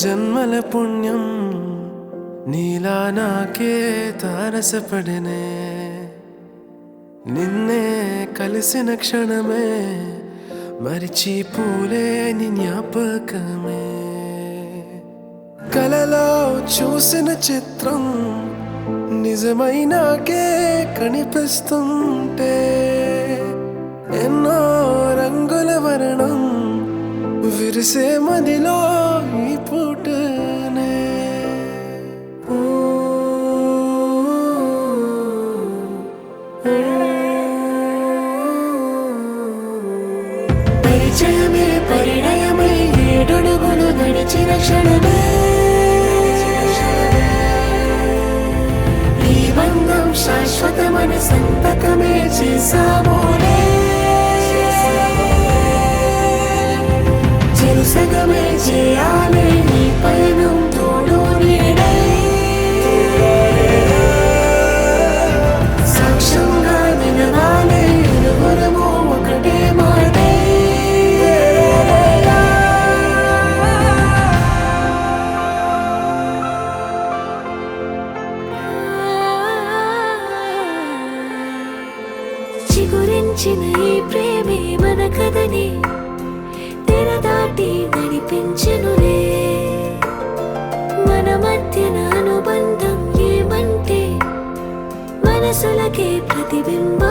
జన్మల పుణ్యం నీలా నాకే తారసపడనే నిన్నే కలిసిన క్షణమే మరిచిపోలే నీ జ్ఞాపకమే కలలో చూసిన చిత్రం నిజమైనాకే కనిపిస్తుంటే ఎన్నో రంగుల వర్ణం విరిసే మదిలో ఈ పూటనే పరిచయమే పరిణయమై ఏడడుగులు నడిచిన క్షణమే ఈ బంధం శాశ్వతమని సంతకమే చేసామోనే చెరుసగమే చేయాలి ఈ పయనం తోడు నీడై సాక్ష్యంగా వినవాలి ఇరువురము ఒకటే మాటే చిగురించిన ఈ ప్రేమే మన కథని తెరదాటి నడిపించెనులే మన మధ్యన అనుబంధం ఏమంటే మనసులకే ప్రతిబింబం